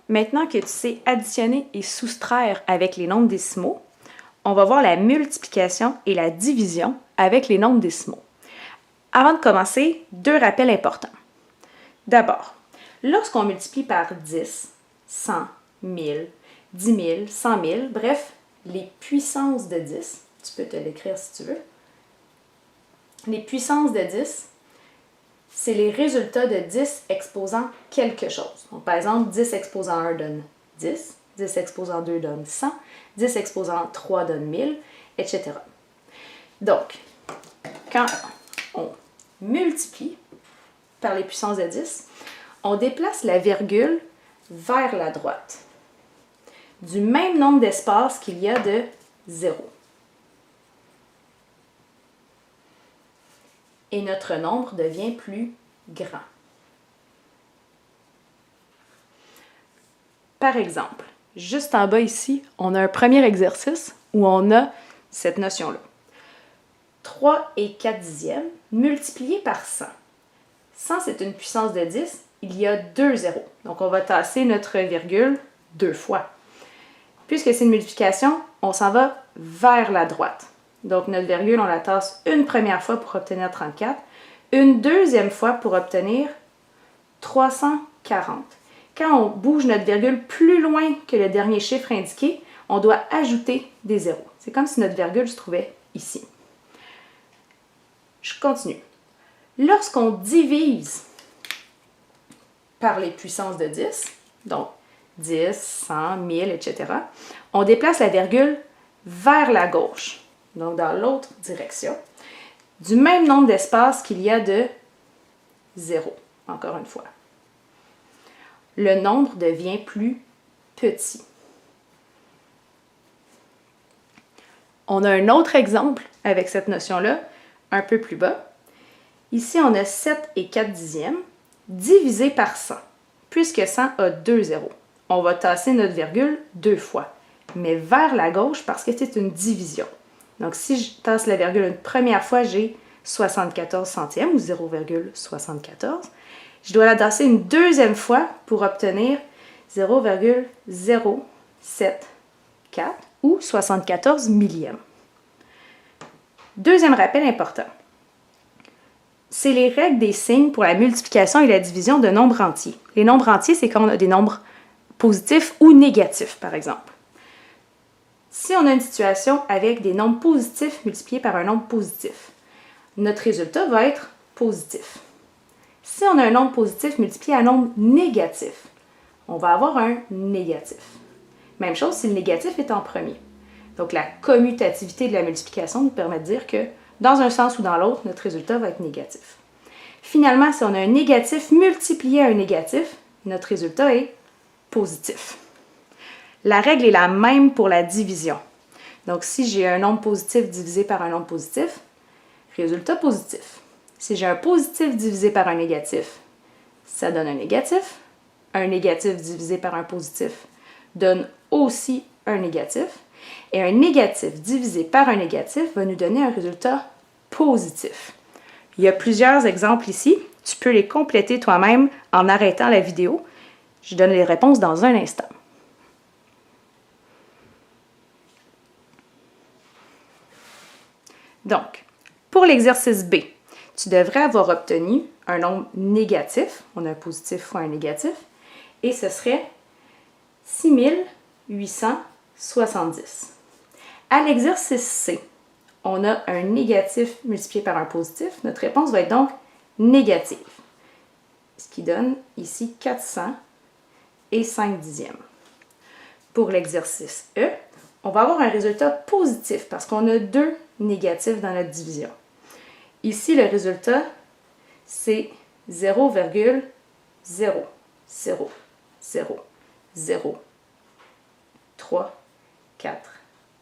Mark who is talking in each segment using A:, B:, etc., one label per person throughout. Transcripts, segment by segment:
A: Maintenant que tu sais additionner et soustraire avec les nombres décimaux, on va voir la multiplication et la division avec les nombres décimaux. Avant de commencer, 2 rappels importants. D'abord, lorsqu'on multiplie par 10, 100, 1000, 10 000, 100 000, bref, les puissances de 10, tu peux te l'écrire si tu veux. Les puissances de 10, c'est les résultats de 10 exposant quelque chose. Donc, par exemple, 10 exposant 1 donne 10, 10 exposant 2 donne 100, 10 exposant 3 donne 1000, etc. Donc, quand on multiplie par les puissances de 10, on déplace la virgule vers la droite, du même nombre d'espaces qu'il y a de 0. Et notre nombre devient plus grand. Par exemple, juste en bas ici, on a un premier exercice où on a cette notion-là. 3 et 4 dixièmes multipliés par 100. 100, c'est une puissance de 10, il y a 2 zéros. Donc, on va tasser notre virgule 2 fois. Puisque c'est une multiplication, on s'en va vers la droite. Donc, notre virgule, on la tasse une première fois pour obtenir 34, une deuxième fois pour obtenir 340. Quand on bouge notre virgule plus loin que le dernier chiffre indiqué, on doit ajouter des zéros. C'est comme si notre virgule se trouvait ici. Je continue. Lorsqu'on divise par les puissances de 10, donc 10, 100, 1000, etc., on déplace la virgule vers la gauche, donc dans l'autre direction, du même nombre d'espaces qu'il y a de 0, encore une fois. Le nombre devient plus petit. On a un autre exemple avec cette notion-là, un peu plus bas. Ici, on a 7 et 4 dixièmes divisé par 100, puisque 100 a 2 zéros. On va tasser notre virgule 2 fois, mais vers la gauche parce que c'est une division. Donc, si je tasse la virgule une première fois, j'ai 74 centièmes ou 0,74. Je dois la tasser une deuxième fois pour obtenir 0,074 ou 74 millièmes. Deuxième rappel important. C'est les règles des signes pour la multiplication et la division de nombres entiers. Les nombres entiers, c'est quand on a des nombres positifs ou négatifs, par exemple. Si on a une situation avec des nombres positifs multipliés par un nombre positif, notre résultat va être positif. Si on a un nombre positif multiplié par un nombre négatif, on va avoir un négatif. Même chose si le négatif est en premier. Donc, la commutativité de la multiplication nous permet de dire que dans un sens ou dans l'autre, notre résultat va être négatif. Finalement, si on a un négatif multiplié à un négatif, notre résultat est positif. La règle est la même pour la division. Donc, si j'ai un nombre positif divisé par un nombre positif, résultat positif. Si j'ai un positif divisé par un négatif, ça donne un négatif. Un négatif divisé par un positif donne aussi un négatif. Et un négatif divisé par un négatif va nous donner un résultat positif. Il y a plusieurs exemples ici. Tu peux les compléter toi-même en arrêtant la vidéo. Je donne les réponses dans un instant. Donc, pour l'exercice B, tu devrais avoir obtenu un nombre négatif. On a un positif fois un négatif. Et ce serait 6870. À l'exercice C, on a un négatif multiplié par un positif. Notre réponse va être donc négative. Ce qui donne ici 400 et 5 dixièmes. Pour l'exercice E, on va avoir un résultat positif parce qu'on a 2 négatifs dans notre division. Ici, le résultat, c'est 0,00003, 4,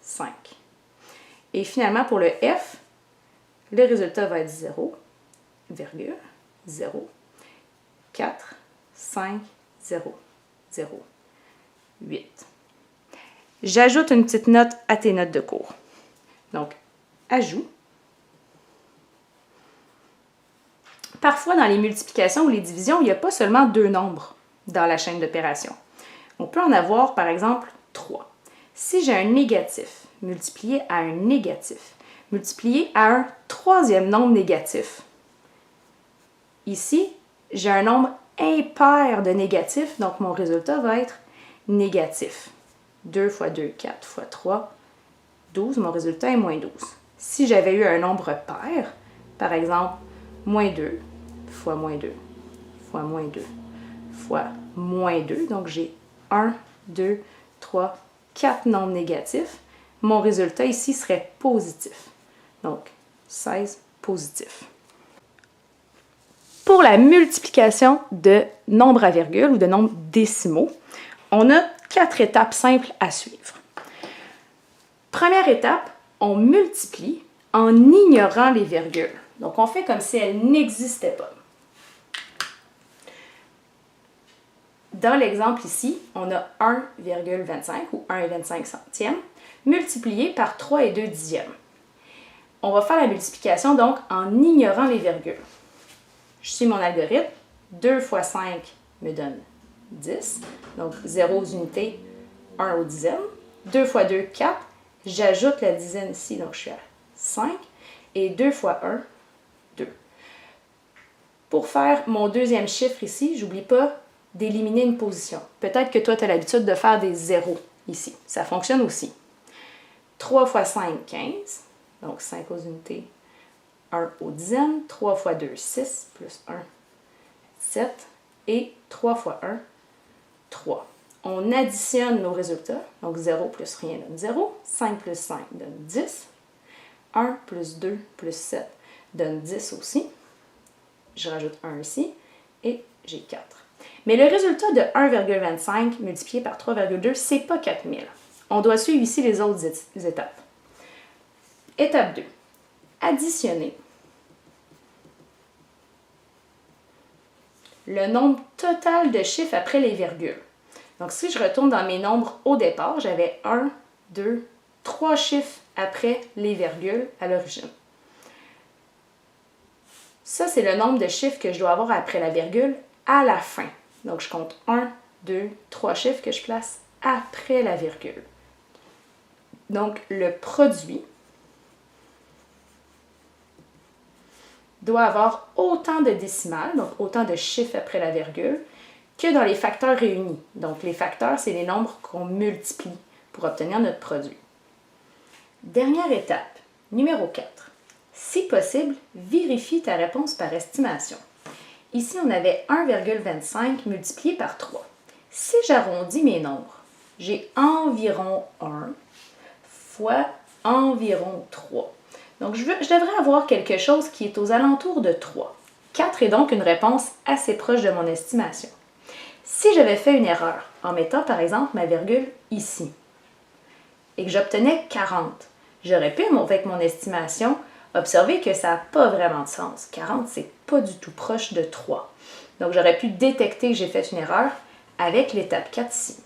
A: 5. Et finalement, pour le F, le résultat va être 0,045008. J'ajoute une petite note à tes notes de cours. Donc, ajout. Parfois, dans les multiplications ou les divisions, il n'y a pas seulement 2 nombres dans la chaîne d'opération. On peut en avoir, par exemple, 3. Si j'ai un négatif multiplié à un négatif, multiplié à un troisième nombre négatif, ici, j'ai un nombre impair de négatifs, donc mon résultat va être négatif. 2 fois 2, 4 fois 3, 12, mon résultat est moins 12. Si j'avais eu un nombre pair, par exemple, moins 2 fois moins 2 fois moins 2 fois moins 2, donc j'ai 1, 2, 3, 4 nombres négatifs, mon résultat ici serait positif. Donc, 16 positif. Pour la multiplication de nombres à virgule ou de nombres décimaux, on a 4 étapes simples à suivre. Première étape, on multiplie en ignorant les virgules. Donc, on fait comme si elles n'existaient pas. Dans l'exemple ici, on a 1,25 ou 1,25 centièmes multiplié par 3 et 2 dixièmes. On va faire la multiplication donc en ignorant les virgules. Je suis mon algorithme. 2 fois 5 me donne 10. Donc 0 aux unités, 1 aux dizaines. 2 fois 2, 4. J'ajoute la dizaine ici, donc je suis à 5. Et 2 fois 1, 2. Pour faire mon deuxième chiffre ici, j'oublie pas d'éliminer une position. Peut-être que toi, tu as l'habitude de faire des zéros ici. Ça fonctionne aussi. 3 fois 5, 15. Donc 5 aux unités, 1 aux dizaines. 3 fois 2, 6, plus 1, 7. Et 3 fois 1, 3. On additionne nos résultats. Donc 0 plus rien donne 0. 5 plus 5 donne 10. 1 plus 2 plus 7 donne 10 aussi. Je rajoute 1 ici. Et j'ai 4. Mais le résultat de 1,25 multiplié par 3,2, ce n'est pas 4000. On doit suivre ici les autres étapes. Étape 2. Additionner le nombre total de chiffres après les virgules. Donc, si je retourne dans mes nombres au départ, j'avais 1, 2, 3 chiffres après les virgules à l'origine. Ça, c'est le nombre de chiffres que je dois avoir après la virgule à la fin. Donc, je compte 1, 2, 3 chiffres que je place après la virgule. Donc, le produit doit avoir autant de décimales, donc autant de chiffres après la virgule, que dans les facteurs réunis. Donc, les facteurs, c'est les nombres qu'on multiplie pour obtenir notre produit. Dernière étape, numéro 4. Si possible, vérifie ta réponse par estimation. Ici, on avait 1,25 multiplié par 3. Si j'arrondis mes nombres, j'ai environ 1 fois environ 3. Donc, je devrais avoir quelque chose qui est aux alentours de 3. 4 est donc une réponse assez proche de mon estimation. Si j'avais fait une erreur en mettant par exemple ma virgule ici et que j'obtenais 40, j'aurais pu, avec mon estimation, observer que ça n'a pas vraiment de sens. 40, c'est pas du tout proche de 3. Donc, j'aurais pu détecter que j'ai fait une erreur avec l'étape 4 ici.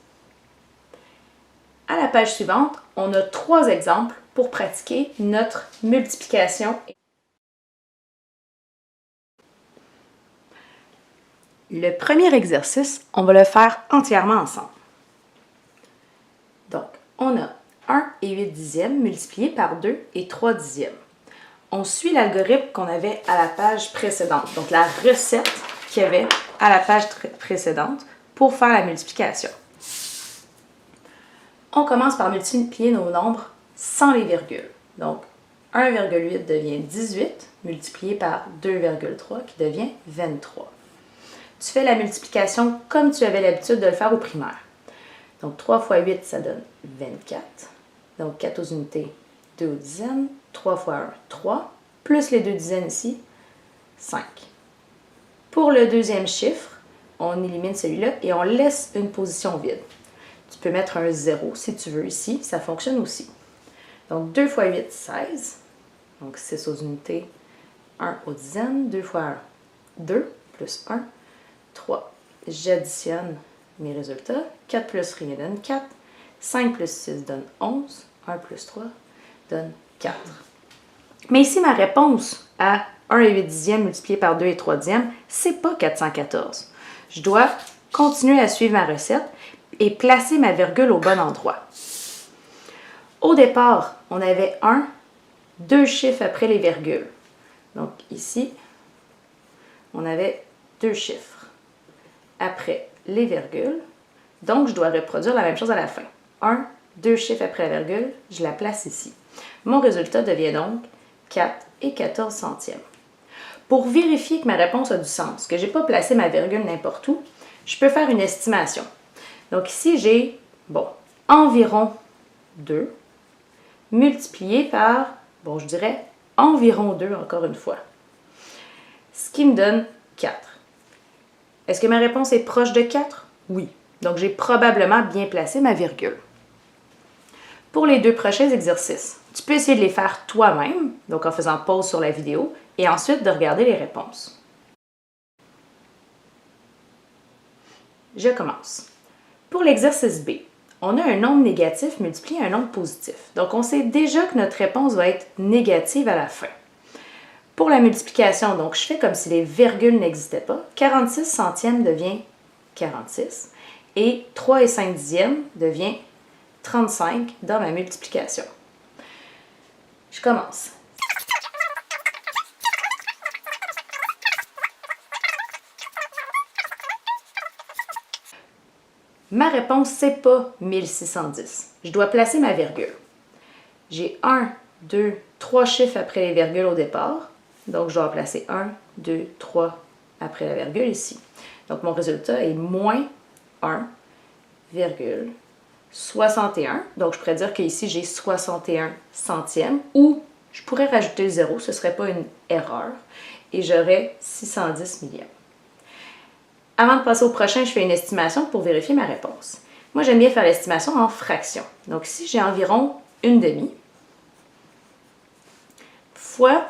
A: À la page suivante, on a 3 exemples pour pratiquer notre multiplication. Le premier exercice, on va le faire entièrement ensemble. Donc, on a 1 et 8 dixièmes multiplié par 2 et 3 dixièmes. On suit l'algorithme qu'on avait à la page précédente, donc la recette qu'il y avait à la page précédente pour faire la multiplication. On commence par multiplier nos nombres sans les virgules. Donc, 1,8 devient 18, multiplié par 2,3 qui devient 23. Tu fais la multiplication comme tu avais l'habitude de le faire au primaire. Donc, 3 fois 8, ça donne 24. Donc, 4 aux unités, 2 aux dizaines. 3 fois 1, 3. Plus les 2 dizaines ici, 5. Pour le deuxième chiffre, on élimine celui-là et on laisse une position vide. Tu peux mettre un 0 si tu veux ici, ça fonctionne aussi. Donc, 2 fois 8, 16. Donc, 6 aux unités, 1 aux dizaines. 2 fois 1, 2, plus 1, 3. J'additionne mes résultats. 4 plus rien donne 4. 5 plus 6 donne 11. 1 plus 3 donne 4. Mais ici, ma réponse à 1 et 8 dixièmes multiplié par 2 et 3 dixièmes, c'est pas 414. Je dois continuer à suivre ma recette et placer ma virgule au bon endroit. Au départ, on avait 2 chiffres après les virgules. Donc ici, on avait 2 chiffres après les virgules. Donc, je dois reproduire la même chose à la fin. 2 chiffres après la virgule, je la place ici. Mon résultat devient donc 4 et 14 centièmes. Pour vérifier que ma réponse a du sens, que je n'ai pas placé ma virgule n'importe où, je peux faire une estimation. Donc ici, j'ai, environ 2 multiplié par, je dirais environ 2 encore une fois. Ce qui me donne 4. Est-ce que ma réponse est proche de 4? Oui. Donc, j'ai probablement bien placé ma virgule. Pour les 2 prochains exercices, tu peux essayer de les faire toi-même, donc en faisant pause sur la vidéo, et ensuite de regarder les réponses. Je commence. Pour l'exercice B, on a un nombre négatif multiplié à un nombre positif. Donc, on sait déjà que notre réponse va être négative à la fin. Pour la multiplication, donc je fais comme si les virgules n'existaient pas. 46 centièmes devient 46 et 3 et 5 dixièmes devient 35 dans ma multiplication. Je commence. Ma réponse, c'est pas 1610. Je dois placer ma virgule. J'ai 3 chiffres après les virgules au départ. Donc, je dois placer 3 après la virgule ici. Donc, mon résultat est moins 1,61. Donc, je pourrais dire qu'ici, j'ai 61 centièmes ou je pourrais rajouter le 0, ce ne serait pas une erreur. Et j'aurais 610 millièmes. Avant de passer au prochain, je fais une estimation pour vérifier ma réponse. Moi, j'aime bien faire l'estimation en fractions. Donc, ici, j'ai environ une demi fois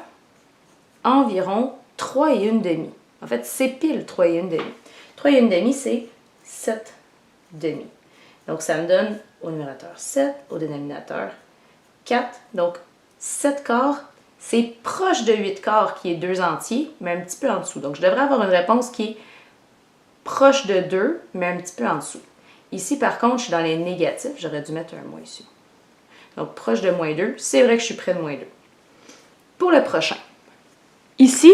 A: environ 3 et une demi. En fait, c'est pile 3 et une demi. 3 et une demi, c'est 7 demi. Donc, ça me donne au numérateur 7, au dénominateur 4. Donc, 7 quarts, c'est proche de 8 quarts qui est 2 entiers, mais un petit peu en dessous. Donc, je devrais avoir une réponse qui est proche de 2, mais un petit peu en dessous. Ici, par contre, je suis dans les négatifs. J'aurais dû mettre un moins ici. Donc, proche de moins 2. C'est vrai que je suis près de moins 2. Pour le prochain. Ici,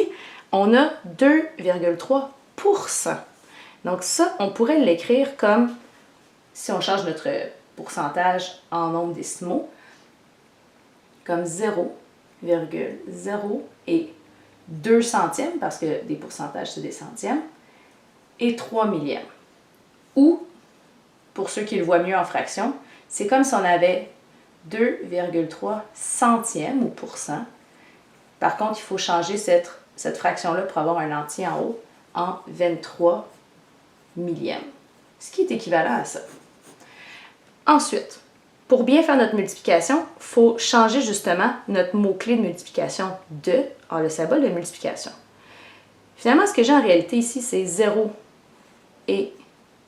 A: on a 2,3%. Donc ça, on pourrait l'écrire comme, si on change notre pourcentage en nombres décimaux, comme 0,0 et 2 centièmes, parce que des pourcentages, c'est des centièmes, et 3 millièmes. Ou, pour ceux qui le voient mieux en fraction, c'est comme si on avait 2,3 centièmes ou pourcent. Par contre, il faut changer cette fraction-là pour avoir un entier en haut en 23 millièmes, ce qui est équivalent à ça. Ensuite, pour bien faire notre multiplication, il faut changer justement notre mot-clé de multiplication de en le symbole de multiplication. Finalement, ce que j'ai en réalité ici, c'est 0 et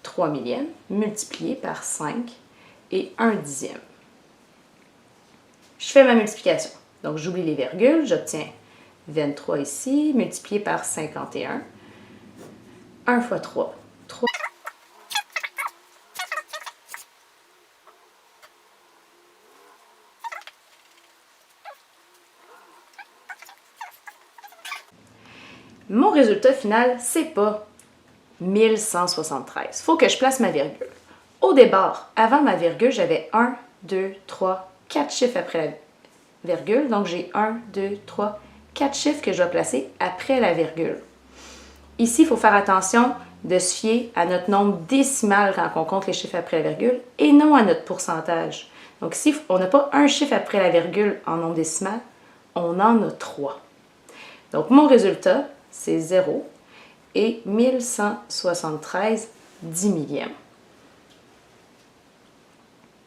A: 3 millièmes multiplié par 5 et 1 dixième. Je fais ma multiplication. Donc, j'oublie les virgules, j'obtiens 23 ici, multiplié par 51. 1 fois 3. 3. Mon résultat final, c'est pas 1173. Il faut que je place ma virgule. Au départ, avant ma virgule, j'avais 1, 2, 3, 4 chiffres après la virgule. Donc, j'ai 1, 2, 3, 4 chiffres que je dois placer après la virgule. Ici, il faut faire attention de se fier à notre nombre décimal quand on compte les chiffres après la virgule et non à notre pourcentage. Donc, ici, on n'a pas un chiffre après la virgule en nombre décimal, on en a 3. Donc, mon résultat, c'est 0 et 1173 10 millièmes.